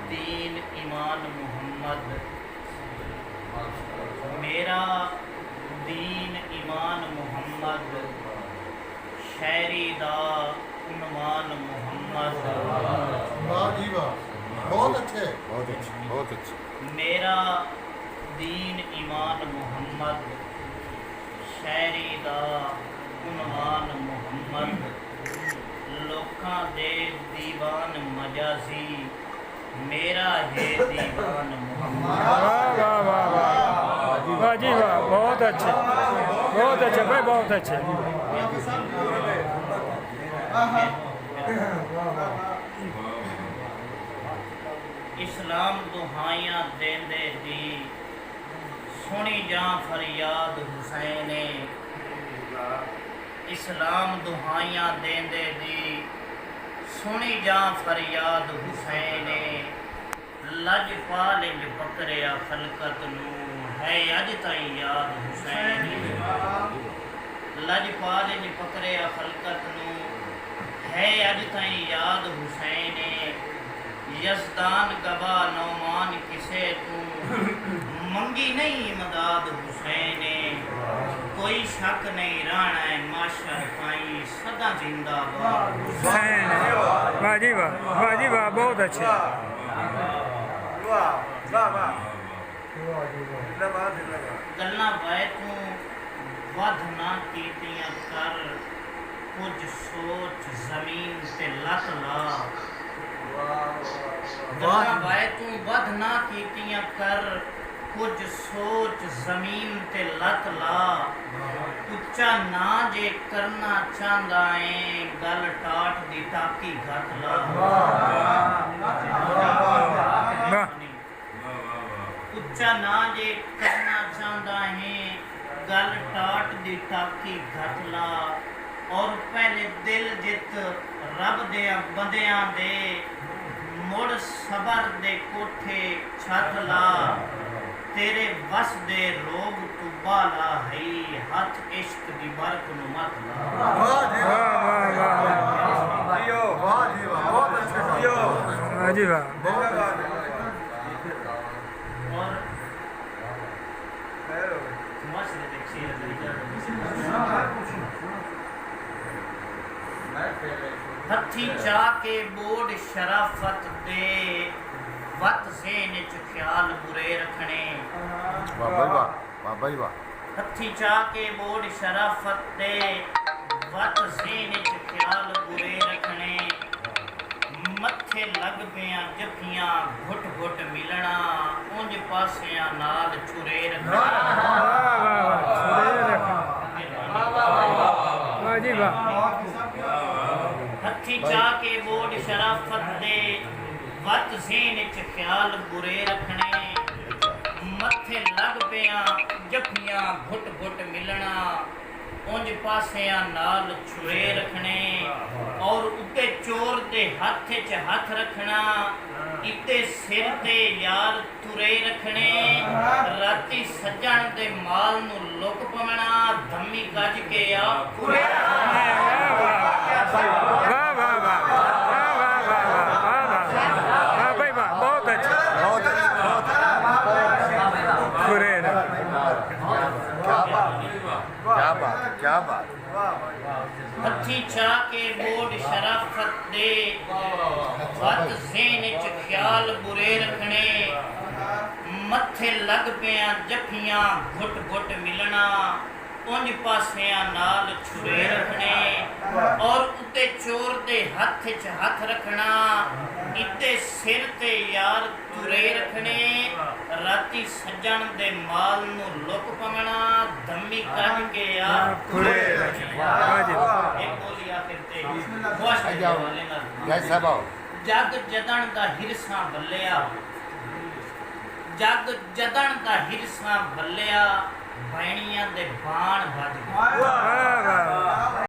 दीन ईमान मोहम्मद, मेरा दीन ईमान मोहम्मद, शहरी दा उन्वान मोहम्मद। वाह जी वाह, बहुत अच्छे, बहुत अच्छे, बहुत अच्छे। मेरा दीन ईमान मोहम्मद, शहरी दा उन्वान मोहम्मद। लोकां दे दीवान मजाजी, मेरा है दीवान मोहम्मद। वाह वाह वाह वाह वाह जी वाह, बहुत अच्छे भाई, बहुत अच्छे। इस्लाम दुहाइयां देंदे दी, सुनी जा फरियाद हुसैने। इस्लाम दुहाइयां देंदे दी, सुनी जा फरियाद हुसैने। लजपाल इंज पकड़िया खलकत नू, है अज ताईं याद हुसैने। लजपाल इंज पकड़िया खलकत नू, है अज ताईं याद हुसैने। यज़दान गवाह नौमान किसे तू, मंगी नहीं इमदाद हुसैने। कोई शक नहीं राणा है माशर पाई, सदा जिंदाबाद हुसैन। वाह जी वाह, वाह जी वाह, बहुत अच्छे। गल्लां वै तू वध ना कीतियां कर, कुछ सोच जमीन ते लत ला। गल्लां वै तू वध ना कीतियां कर, कुछ सोच जमीन ते लत ला। उच्चा ना जे करना चाहता है, गल टाट दी टाकी घट ला। उच्चा ना जे करना चाहता है, गल टाट दी टाकी घट ला। और पहले दिल जित रब दे बंदियां दे, मुड़ सबर दे कोठे छत ला। तेरे बस दे रोग तू बाला है, हथ इश्क दी बरक नु मत ला। वाह जी वाह वाह, वाह वाह वाह जी वाह, बहुत अच्छे। वाह जी वाह। और मसले देख हथी चा के बोर्ड शराफत दे, वत ज़हन च ख्याल बुरे रखने। वाह भाई वाह, वाह भाई वाह। हथी चा के बोर्ड शराफत दे, वत ज़हन च ख्याल बुरे रखने। मत्थे लग पियां जफियां घुट घुट मिलना, उंज पासियां नाल छुरे रखना। वाह जी वाह। हथी चा के बोर्ड शराफत दे, वत ज़हन च ख्याल बुरे रखने। मत्थे लग पियां जफियां घुट घुट मिलना, उंज पासियां नाल छुरे रखने। और उत्ते चोर दे हथ च हथ रखना, इत्ते सिर ते यार तुरे रखने। राती सज्जण दे माल नू लुक पवना, धम्मी गज के आप पूरे। वाह वाह वाह, वाह वाह वाह वाह वाह, वाह भाई वाह, बहुत अच्छे, बहुत अच्छे, बहुत अच्छे। पूरे। क्या बात है, क्या बात। हथी चा के बोर्ड शराफत दे, वत ज़हन च ख्याल बुरे रखने। मत्थे लग पियां जफियां घुट घुट मिलना, उंज पासियां नाल छुरे रखने। और उत्ते चोर दे हथ च हथ रखना, इत्ते सिर ते यार तुरे रखने। राती सज्जण दे माल नू लुक पवना, धम्मी कज के आप पूरे रखने। वाह जी वाह। एक बोली आखिर ते खुश हो जाओ जय साहब आओ। जग जदन दा हिरसा बल्लिया, जग जदन दा हिरसा बल्लिया। भैणियां दे बाण भज वाह वाह।